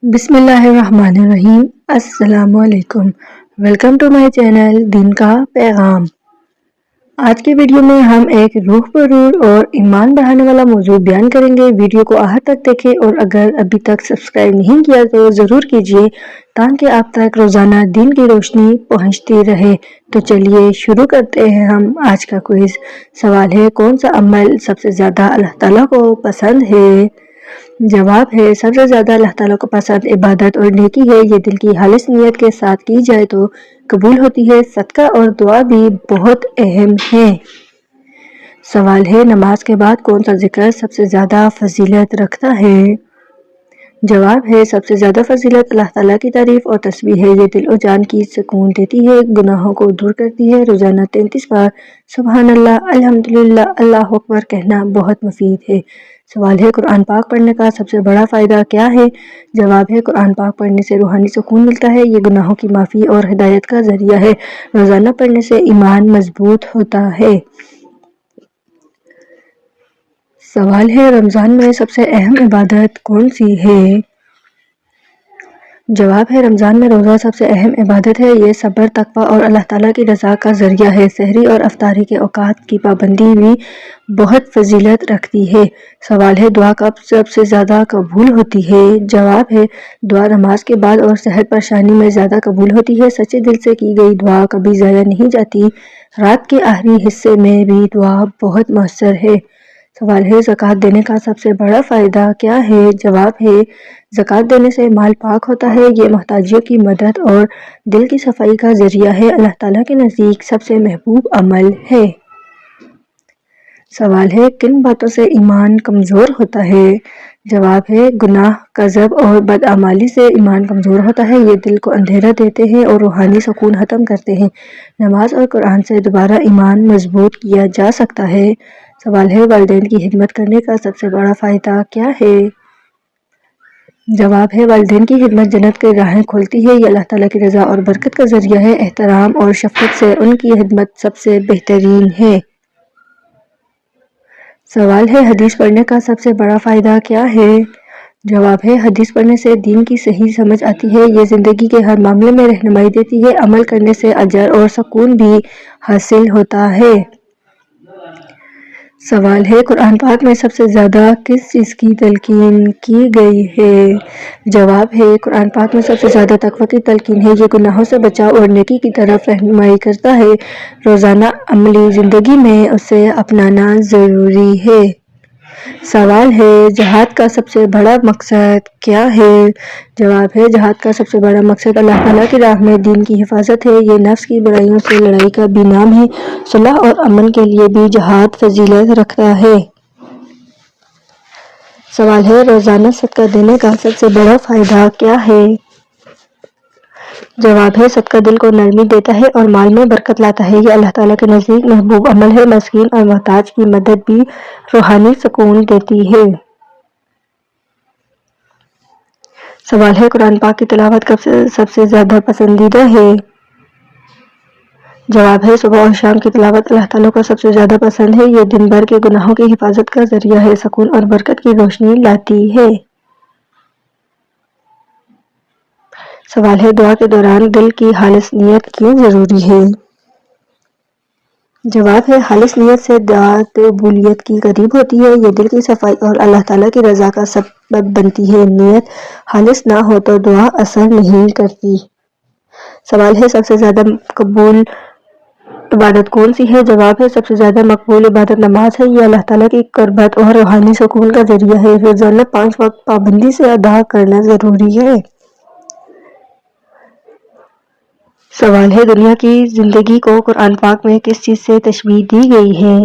بسم اللہ الرحمن الرحیم۔ السلام علیکم، ویلکم ٹو مائی چینل دین کا پیغام۔ آج کی ویڈیو میں ہم ایک روح پرور اور ایمان بڑھانے والا موضوع بیان کریں گے۔ ویڈیو کو آخر تک دیکھیں اور اگر ابھی تک سبسکرائب نہیں کیا تو ضرور کیجیے تاکہ آپ تک روزانہ دین کی روشنی پہنچتی رہے۔ تو چلیے شروع کرتے ہیں ہم آج کا کوئز۔ سوال ہے، کون سا عمل سب سے زیادہ اللہ تعالیٰ کو پسند ہے؟ جواب ہے، سب سے زیادہ اللہ تعالیٰ کو پسند عبادت اور نیکی ہے۔ یہ دل کی خالص نیت کے ساتھ کی جائے تو قبول ہوتی ہے۔ صدقہ اور دعا بھی بہت اہم ہے۔ سوال ہے، نماز کے بعد کون سا ذکر سب سے زیادہ فضیلت رکھتا ہے؟ جواب ہے، سب سے زیادہ فضیلت اللہ تعالیٰ کی تعریف اور تسبیح ہے۔ یہ دل و جان کی سکون دیتی ہے، گناہوں کو دور کرتی ہے۔ روزانہ 33 بار سبحان اللہ، الحمدللہ، اللہ اکبر کہنا بہت مفید ہے۔ سوال ہے، قرآن پاک پڑھنے کا سب سے بڑا فائدہ کیا ہے؟ جواب ہے، قرآن پاک پڑھنے سے روحانی سکون ملتا ہے۔ یہ گناہوں کی معافی اور ہدایت کا ذریعہ ہے۔ روزانہ پڑھنے سے ایمان مضبوط ہوتا ہے۔ سوال ہے، رمضان میں سب سے اہم عبادت کون سی ہے؟ جواب ہے، رمضان میں روزہ سب سے اہم عبادت ہے۔ یہ صبر، تقویٰ اور اللہ تعالیٰ کی رضا کا ذریعہ ہے۔ سحری اور افطاری کے اوقات کی پابندی بھی بہت فضیلت رکھتی ہے۔ سوال ہے، دعا کب سب سے زیادہ قبول ہوتی ہے؟ جواب ہے، دعا نماز کے بعد اور صحت پریشانی میں زیادہ قبول ہوتی ہے۔ سچے دل سے کی گئی دعا کبھی ضائع نہیں جاتی۔ رات کے آخری حصے میں بھی دعا بہت مؤثر ہے۔ سوال ہے، زکوٰۃ دینے کا سب سے بڑا فائدہ کیا ہے؟ جواب ہے، زکوٰۃ دینے سے مال پاک ہوتا ہے۔ یہ محتاجوں کی مدد اور دل کی صفائی کا ذریعہ ہے۔ اللہ تعالیٰ کے نزدیک سب سے محبوب عمل ہے۔ سوال ہے، کن باتوں سے ایمان کمزور ہوتا ہے؟ جواب ہے، گناہ، کذب اور بدعمالی سے ایمان کمزور ہوتا ہے۔ یہ دل کو اندھیرا دیتے ہیں اور روحانی سکون ختم کرتے ہیں۔ نماز اور قرآن سے دوبارہ ایمان مضبوط کیا جا سکتا ہے۔ سوال ہے، والدین کی خدمت کرنے کا سب سے بڑا فائدہ کیا ہے؟ جواب ہے، والدین کی خدمت جنت کی راہیں کھولتی ہے۔ یہ اللہ تعالیٰ کی رضا اور برکت کا ذریعہ ہے۔ احترام اور شفقت سے ان کی خدمت سب سے بہترین ہے۔ سوال ہے، حدیث پڑھنے کا سب سے بڑا فائدہ کیا ہے؟ جواب ہے، حدیث پڑھنے سے دین کی صحیح سمجھ آتی ہے۔ یہ زندگی کے ہر معاملے میں رہنمائی دیتی ہے۔ عمل کرنے سے اجر اور سکون بھی حاصل ہوتا ہے۔ سوال ہے، قرآن پاک میں سب سے زیادہ کس چیز کی تلقین کی گئی ہے؟ جواب ہے، قرآن پاک میں سب سے زیادہ تقویٰ کی تلقین ہے۔ یہ گناہوں سے بچاؤ اور نیکی کی طرف رہنمائی کرتا ہے۔ روزانہ عملی زندگی میں اسے اپنانا ضروری ہے۔ سوال ہے، جہاد کا سب سے بڑا مقصد کیا ہے؟ جواب ہے، جہاد کا سب سے بڑا مقصد اللہ تعالیٰ کی راہ میں دین کی حفاظت ہے۔ یہ نفس کی برائیوں سے لڑائی کا بھی نام ہے۔ صلح اور امن کے لیے بھی جہاد فضیلت رکھتا ہے۔ سوال ہے، روزانہ صدقہ دینے کا سب سے بڑا فائدہ کیا ہے؟ جواب ہے، صدقہ دل کو نرمی دیتا ہے اور مال میں برکت لاتا ہے۔ یہ اللہ تعالیٰ کے نزدیک محبوب عمل ہے۔ مسکین اور محتاج کی مدد بھی روحانی سکون دیتی ہے۔ سوال ہے، قرآن پاک کی تلاوت کب سب سے زیادہ پسندیدہ ہے؟ جواب ہے، صبح اور شام کی تلاوت اللہ تعالیٰ کو سب سے زیادہ پسند ہے۔ یہ دن بھر کے گناہوں کی حفاظت کا ذریعہ ہے، سکون اور برکت کی روشنی لاتی ہے۔ سوال ہے، دعا کے دوران دل کی خالص نیت کیوں ضروری ہے؟ جواب ہے، خالص نیت سے دعا قبولیت کی قریب ہوتی ہے۔ یہ دل کی صفائی اور اللہ تعالیٰ کی رضا کا سبب بنتی ہے۔ نیت خالص نہ ہو تو دعا اثر نہیں کرتی۔ سوال ہے، سب سے زیادہ مقبول عبادت کون سی ہے؟ جواب ہے، سب سے زیادہ مقبول عبادت نماز ہے۔ یہ اللہ تعالیٰ کی قربت اور روحانی سکون کا ذریعہ ہے۔ روزانہ 5 وقت پابندی سے ادا کرنا ضروری ہے۔ سوال ہے، دنیا کی زندگی کو قرآن پاک میں کس چیز سے تشبیہ دی گئی ہے؟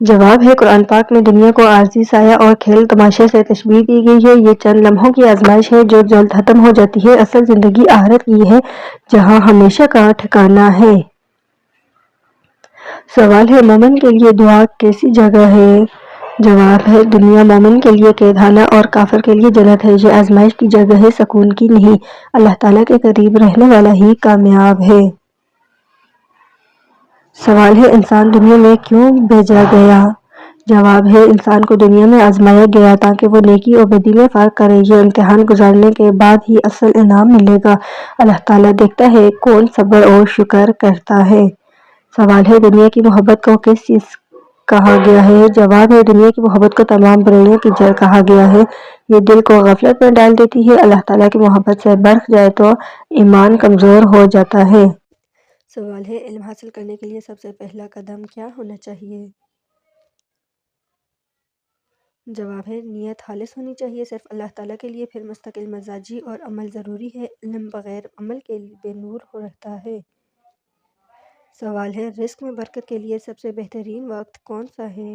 جواب ہے، قرآن پاک میں دنیا کو عارضی سایہ اور کھیل تماشے سے تشبیہ دی گئی ہے۔ یہ چند لمحوں کی آزمائش ہے جو جلد ختم ہو جاتی ہے۔ اصل زندگی آخرت کی ہے جہاں ہمیشہ کا ٹھکانہ ہے۔ سوال ہے، مومن کے لیے دعا کیسی جگہ ہے؟ جواب ہے، دنیا مومن کے لیے قید خانہ اور کافر کے لیے جنت ہے۔ یہ آزمائش کی جگہ ہے، سکون کی نہیں۔ اللہ تعالیٰ کے قریب رہنے والا ہی کامیاب ہے۔ سوال ہے، انسان دنیا میں کیوں بھیجا گیا؟ جواب ہے انسان کو دنیا میں آزمایا گیا تاکہ وہ نیکی اور بدی میں فرق کرے۔ یہ امتحان گزارنے کے بعد ہی اصل انعام ملے گا۔ اللہ تعالیٰ دیکھتا ہے کون صبر اور شکر کرتا ہے۔ سوال ہے دنیا کی محبت کو کس چیز کہا گیا ہے؟ جواب ہے دنیا کی محبت کو تمام برائیوں کی جڑ کہا گیا ہے۔ یہ دل کو غفلت میں ڈال دیتی ہے۔ اللہ تعالیٰ کی محبت سے برک جائے تو ایمان کمزور ہو جاتا ہے۔ سوال ہے علم حاصل کرنے کے لیے سب سے پہلا قدم کیا ہونا چاہیے؟ جواب ہے نیت خالص ہونی چاہیے صرف اللہ تعالیٰ کے لیے، پھر مستقل مزاجی اور عمل ضروری ہے۔ علم بغیر عمل کے بے نور رہتا ہے۔ سوال ہے رزق میں برکت کے لیے سب سے بہترین وقت کون سا ہے؟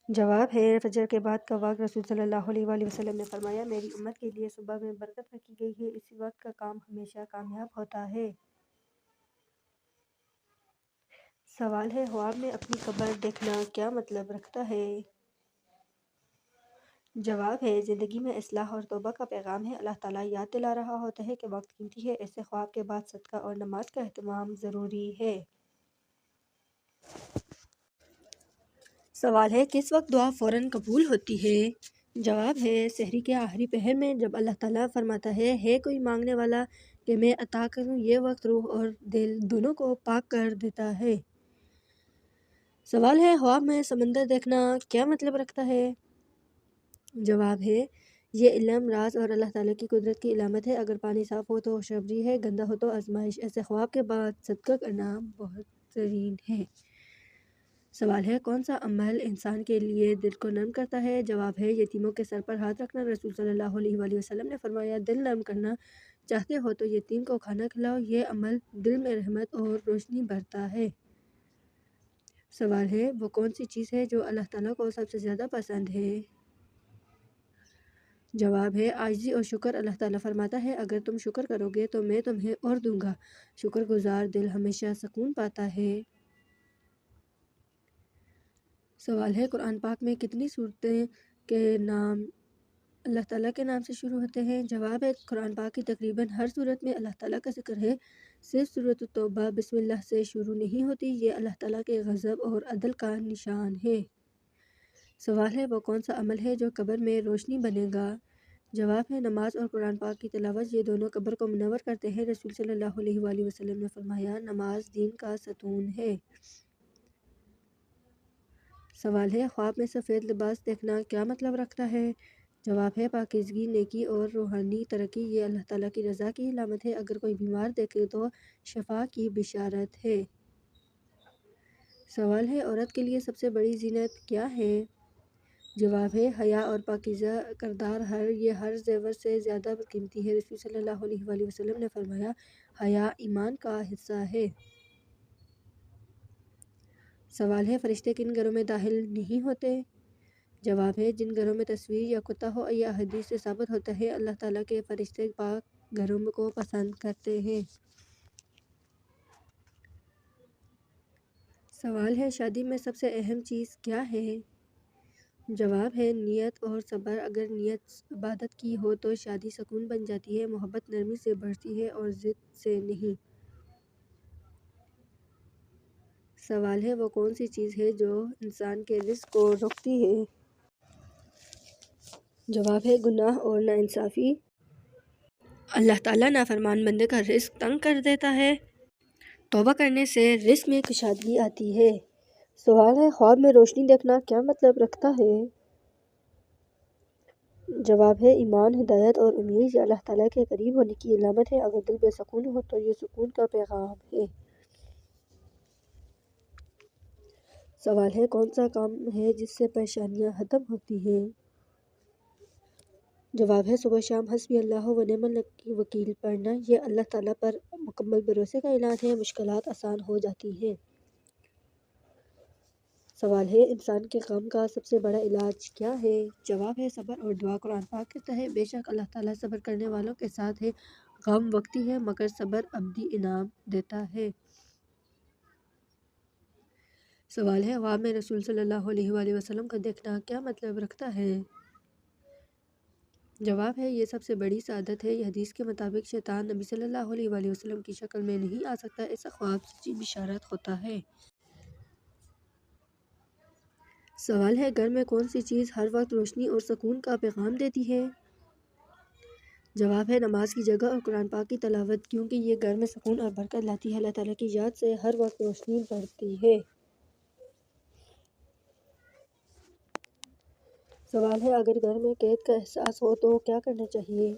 جواب ہے فجر کے بعد کا وقت۔ رسول صلی اللہ علیہ وآلہ وسلم نے فرمایا میری امت کے لیے صبح میں برکت رکھی گئی ہے، اسی وقت کا کام ہمیشہ کامیاب ہوتا ہے۔ سوال ہے خواب میں اپنی قبر دیکھنا کیا مطلب رکھتا ہے؟ جواب ہے زندگی میں اصلاح اور توبہ کا پیغام ہے۔ اللہ تعالیٰ یاد دلا رہا ہوتا ہے کہ وقت قیمتی ہے، ایسے خواب کے بعد صدقہ اور نماز کا اہتمام ضروری ہے۔ سوال ہے کس وقت دعا فوراً قبول ہوتی ہے؟ جواب ہے سحری کے آخری پہر میں، جب اللہ تعالیٰ فرماتا ہے کوئی مانگنے والا کہ میں عطا کروں، یہ وقت روح اور دل دونوں کو پاک کر دیتا ہے۔ سوال ہے خواب میں سمندر دیکھنا کیا مطلب رکھتا ہے؟ جواب ہے یہ علم، راز اور اللہ تعالیٰ کی قدرت کی علامت ہے۔ اگر پانی صاف ہو تو خوشخبری ہے، گندا ہو تو آزمائش۔ ایسے خواب کے بعد صدقہ کرنا بہت زرین ہے۔ سوال ہے کون سا عمل انسان کے لیے دل کو نرم کرتا ہے؟ جواب ہے یتیموں کے سر پر ہاتھ رکھنا۔ رسول صلی اللہ علیہ وآلہ وسلم نے فرمایا دل نرم کرنا چاہتے ہو تو یتیم کو کھانا کھلاؤ، یہ عمل دل میں رحمت اور روشنی بھرتا ہے۔ سوال ہے وہ کون سی چیز ہے جو اللہ تعالیٰ کو سب سے زیادہ پسند ہے؟ جواب ہے عاجزی اور شکر۔ اللہ تعالیٰ فرماتا ہے اگر تم شکر کرو گے تو میں تمہیں اور دوں گا۔ شکر گزار دل ہمیشہ سکون پاتا ہے۔ سوال ہے قرآن پاک میں کتنی سورتیں کے نام اللہ تعالیٰ کے نام سے شروع ہوتے ہیں؟ جواب ہے قرآن پاک کی تقریباً ہر سورت میں اللہ تعالیٰ کا ذکر ہے، صرف سورۃ التوبہ بسم اللہ سے شروع نہیں ہوتی، یہ اللہ تعالیٰ کے غضب اور عدل کا نشان ہے۔ سوال ہے وہ کون سا عمل ہے جو قبر میں روشنی بنے گا؟ جواب ہے نماز اور قرآن پاک کی تلاوت، یہ دونوں قبر کو منور کرتے ہیں۔ رسول صلی اللہ علیہ وآلہ وسلم نے فرمایا نماز دین کا ستون ہے۔ سوال ہے خواب میں سفید لباس دیکھنا کیا مطلب رکھتا ہے؟ جواب ہے پاکیزگی، نیکی اور روحانی ترقی، یہ اللہ تعالیٰ کی رضا کی علامت ہے۔ اگر کوئی بیمار دیکھے تو شفا کی بشارت ہے۔ سوال ہے عورت کے لیے سب سے بڑی زینت کیا ہے؟ جواب ہے حیا اور پاکیزہ کردار، یہ ہر زیور سے زیادہ قیمتی ہے۔ رسول صلی اللہ علیہ وآلہ وسلم نے فرمایا حیا ایمان کا حصہ ہے۔ سوال ہے فرشتے کن گھروں میں داخل نہیں ہوتے؟ جواب ہے جن گھروں میں تصویر یا کتا ہو، یہ حدیث سے ثابت ہوتا ہے اللہ تعالیٰ کے فرشتے پاک گھروں کو پسند کرتے ہیں۔ سوال ہے شادی میں سب سے اہم چیز کیا ہے؟ جواب ہے نیت اور صبر، اگر نیت عبادت کی ہو تو شادی سکون بن جاتی ہے، محبت نرمی سے بڑھتی ہے اور ضد سے نہیں۔ سوال ہے وہ کون سی چیز ہے جو انسان کے رزق کو روکتی ہے؟ جواب ہے گناہ اور ناانصافی، اللہ تعالیٰ نافرمان بندے کا رزق تنگ کر دیتا ہے، توبہ کرنے سے رزق میں کشادگی آتی ہے۔ سوال ہے خواب میں روشنی دیکھنا کیا مطلب رکھتا ہے؟ جواب ہے ایمان، ہدایت اور امید، یہ اللہ تعالیٰ کے قریب ہونے کی علامت ہے۔ اگر دل بے سکون ہو تو یہ سکون کا پیغام ہے۔ سوال ہے کون سا کام ہے جس سے پریشانیاں ختم ہوتی ہیں؟ جواب ہے صبح شام حسبی اللہ و نعم الوکیل پڑھنا، یہ اللہ تعالیٰ پر مکمل بھروسے کا اعلان ہے، مشکلات آسان ہو جاتی ہیں۔ سوال ہے انسان کے غم کا سب سے بڑا علاج کیا ہے؟ جواب ہے صبر اور دعا۔ قرآن پاک کہتا ہے بے شک اللہ تعالیٰ صبر کرنے والوں کے ساتھ ہے، غم وقتی ہے مگر صبر ابدی انعام دیتا ہے۔ سوال ہے خواب میں رسول صلی اللہ علیہ وآلہ وسلم کا دیکھنا کیا مطلب رکھتا ہے؟ جواب ہے یہ سب سے بڑی سعادت ہے، یہ حدیث کے مطابق شیطان نبی صلی اللہ علیہ وآلہ وسلم کی شکل میں نہیں آ سکتا، ایسا خواب سچی بشارت ہوتا ہے۔ سوال ہے گھر میں کون سی چیز ہر وقت روشنی اور سکون کا پیغام دیتی ہے؟ جواب ہے نماز کی جگہ اور قرآن پاک کی تلاوت، کیونکہ یہ گھر میں سکون اور برکت لاتی ہے۔ اللہ تعالیٰ کی یاد سے ہر وقت روشنی بڑھتی ہے۔ سوال ہے اگر گھر میں قید کا احساس ہو تو کیا کرنا چاہیے؟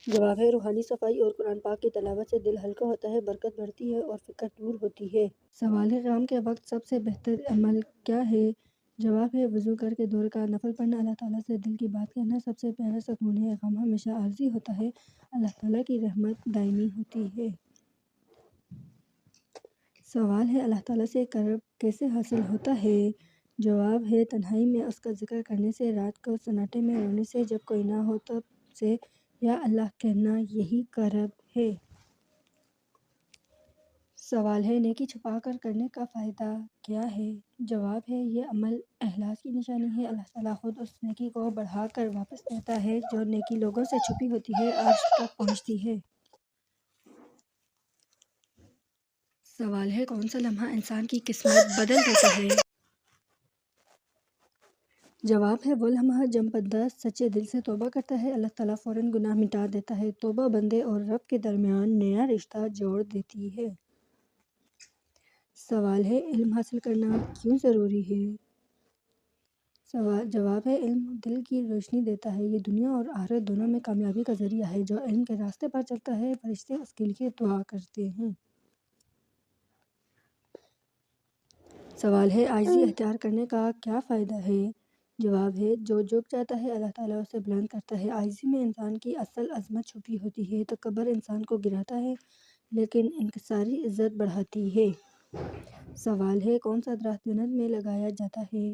جواب ہے روحانی صفائی اور قرآن پاک کی تلاوت سے دل ہلکا ہوتا ہے، برکت بڑھتی ہے اور فکر دور ہوتی ہے۔ سوال ہے قیام کے وقت سب سے بہتر عمل کیا ہے؟ جواب ہے وضو کر کے 2 رکعت نفل پڑھنا، اللہ تعالیٰ سے دل کی بات کہنا سب سے پیارا سکون ہے۔ غم ہمیشہ عارضی ہوتا ہے، اللہ تعالیٰ کی رحمت دائمی ہوتی ہے۔ سوال ہے اللہ تعالیٰ سے قرب کیسے حاصل ہوتا ہے؟ جواب ہے تنہائی میں اس کا ذکر کرنے سے، رات کو سناٹے میں رونے سے، جب کوئی نہ ہو تب سے یا اللہ کہنا، یہی قرب ہے۔ سوال ہے نیکی چھپا کر کرنے کا فائدہ کیا ہے؟ جواب ہے یہ عمل اخلاص کی نشانی ہے، اللہ تعالیٰ خود اس نیکی کو بڑھا کر واپس دیتا ہے جو نیکی لوگوں سے چھپی ہوتی ہے، عرش تک پہنچتی ہے۔ سوال ہے کون سا لمحہ انسان کی قسمت بدل دیتا ہے؟ جواب ہے وہ لمحہ جب بندہ سچے دل سے توبہ کرتا ہے، اللہ تعالیٰ فوراً گناہ مٹا دیتا ہے۔ توبہ بندے اور رب کے درمیان نیا رشتہ جوڑ دیتی ہے۔ سوال ہے علم حاصل کرنا کیوں ضروری ہے؟ جواب ہے علم دل کی روشنی دیتا ہے، یہ دنیا اور آخرت دونوں میں کامیابی کا ذریعہ ہے۔ جو علم کے راستے پر چلتا ہے، فرشتے اس کے لیے دعا کرتے ہیں۔ سوال ہے عاجزی اختیار کرنے کا کیا فائدہ ہے؟ جواب ہے جو جھک جاتا ہے اللہ تعالیٰ اسے بلند کرتا ہے۔ عاجزی میں انسان کی اصل عظمت چھپی ہوتی ہے، تکبر انسان کو گراتا ہے لیکن انکساری عزت بڑھاتی ہے۔ سوال ہے کون سا درخت جنت میں لگایا جاتا ہے؟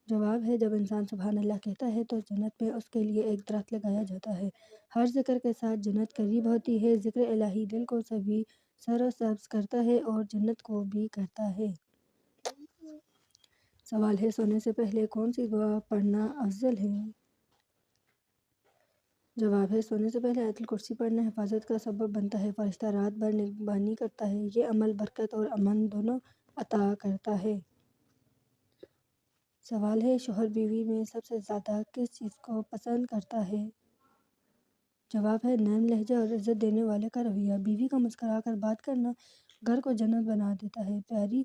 جواب ہے جب انسان سبحان اللہ کہتا ہے تو جنت میں اس کے لیے ایک درخت لگایا جاتا ہے۔ ہر ذکر کے ساتھ جنت قریب ہوتی ہے، ذکر الہی دل کو سبھی سر و سبز کرتا ہے اور جنت کو بھی کرتا ہے۔ سوال ہے سونے سے پہلے کون سی دعا پڑھنا افضل ہے؟ جواب ہے سونے سے پہلے آیت الکرسی پڑھنا حفاظت کا سبب بنتا ہے، فرشتہ رات بھر نگہبانی کرتا ہے، یہ عمل برکت اور امن دونوں عطا کرتا ہے۔ سوال ہے شوہر بیوی میں سب سے زیادہ کس چیز کو پسند کرتا ہے؟ جواب ہے نرم لہجہ اور عزت دینے والے کا رویہ، بیوی کا مسکرا کر بات کرنا گھر کو جنت بنا دیتا ہے، پیاری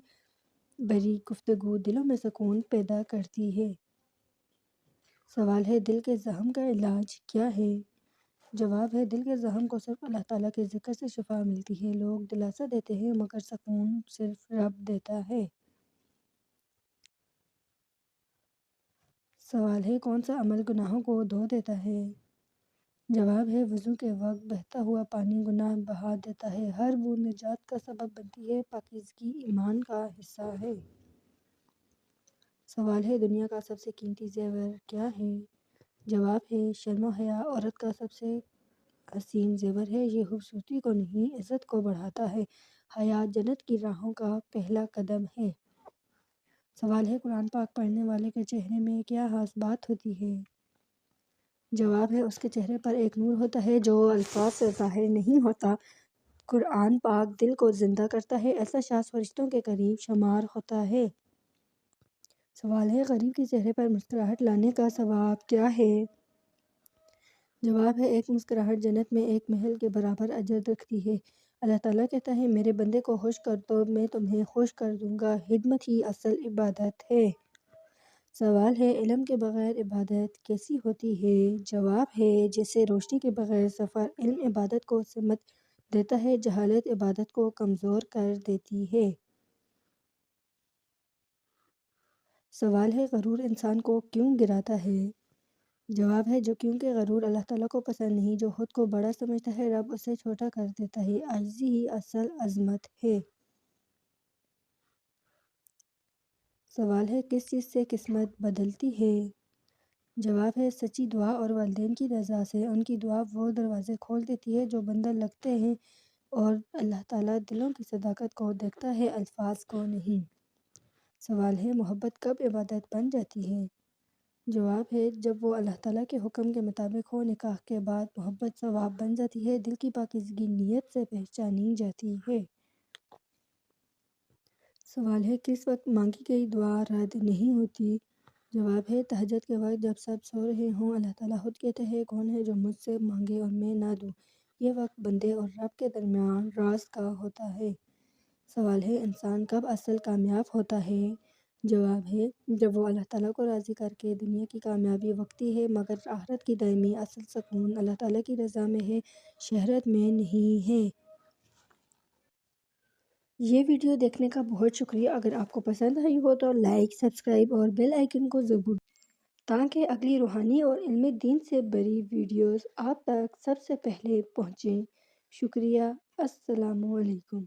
بھری گفتگو دلوں میں سکون پیدا کرتی ہے۔ سوال ہے دل کے زخم کا علاج کیا ہے؟ جواب ہے دل کے زخم کو صرف اللہ تعالیٰ کے ذکر سے شفا ملتی ہے، لوگ دلاسا دیتے ہیں مگر سکون صرف رب دیتا ہے۔ سوال ہے کون سا عمل گناہوں کو دھو دیتا ہے؟ جواب ہے وضو کے وقت بہتا ہوا پانی گناہ بہا دیتا ہے، ہر بوند نجات کا سبب بنتی ہے، پاکیزگی ایمان کا حصہ ہے۔ سوال ہے دنیا کا سب سے قیمتی زیور کیا ہے؟ جواب ہے شرم و حیا عورت کا سب سے حسین زیور ہے، یہ خوبصورتی کو نہیں عزت کو بڑھاتا ہے، حیا جنت کی راہوں کا پہلا قدم ہے۔ سوال ہے قرآن پاک پڑھنے والے کے چہرے میں کیا خاص بات ہوتی ہے؟ جواب ہے اس کے چہرے پر ایک نور ہوتا ہے جو الفاظ سے ظاہر نہیں ہوتا، قرآن پاک دل کو زندہ کرتا ہے، ایسا شخص فرشتوں کے قریب شمار ہوتا ہے۔ سوال ہے غریب کے چہرے پر مسکراہٹ لانے کا ثواب کیا ہے؟ جواب ہے ایک مسکراہٹ جنت میں ایک محل کے برابر اجر رکھتی ہے، اللہ تعالیٰ کہتا ہے میرے بندے کو خوش کر تو میں تمہیں خوش کر دوں گا، خدمت ہی اصل عبادت ہے۔ سوال ہے علم کے بغیر عبادت کیسی ہوتی ہے؟ جواب ہے جیسے روشنی کے بغیر سفر، علم عبادت کو سمت دیتا ہے، جہالت عبادت کو کمزور کر دیتی ہے۔ سوال ہے غرور انسان کو کیوں گراتا ہے؟ جواب ہے کیونکہ غرور اللہ تعالیٰ کو پسند نہیں، جو خود کو بڑا سمجھتا ہے رب اسے چھوٹا کر دیتا ہے، عاجزی ہی اصل عظمت ہے۔ سوال ہے کس چیز سے قسمت بدلتی ہے؟ جواب ہے سچی دعا اور والدین کی رضا سے، ان کی دعا وہ دروازے کھول دیتی ہے جو بندہ لگتے ہیں، اور اللہ تعالیٰ دلوں کی صداقت کو دیکھتا ہے الفاظ کو نہیں۔ سوال ہے محبت کب عبادت بن جاتی ہے؟ جواب ہے جب وہ اللہ تعالیٰ کے حکم کے مطابق ہو، نکاح کے بعد محبت ثواب بن جاتی ہے، دل کی پاکیزگی نیت سے پہچانی جاتی ہے۔ سوال ہے کس وقت مانگی گئی دعا رد نہیں ہوتی؟ جواب ہے تہجد کے وقت جب سب سو رہے ہوں۔ اللہ تعالیٰ خود کہتے ہیں کون ہے جو مجھ سے مانگے اور میں نہ دوں؟ یہ وقت بندے اور رب کے درمیان راز کا ہوتا ہے۔ سوال ہے انسان کب اصل کامیاب ہوتا ہے؟ جواب ہے جب وہ اللہ تعالیٰ کو راضی کر کے۔ دنیا کی کامیابی وقتی ہے مگر آخرت کی دائمی اصل سکون اللہ تعالیٰ کی رضا میں ہے، شہرت میں نہیں ہے۔ یہ ویڈیو دیکھنے کا بہت شکریہ۔ اگر آپ کو پسند آئی ہو تو لائک، سبسکرائب اور بیل آئیکن کو ضرور تاکہ اگلی روحانی اور علم دین سے بری ویڈیوز آپ تک سب سے پہلے پہنچیں۔ شکریہ۔ السلام علیکم۔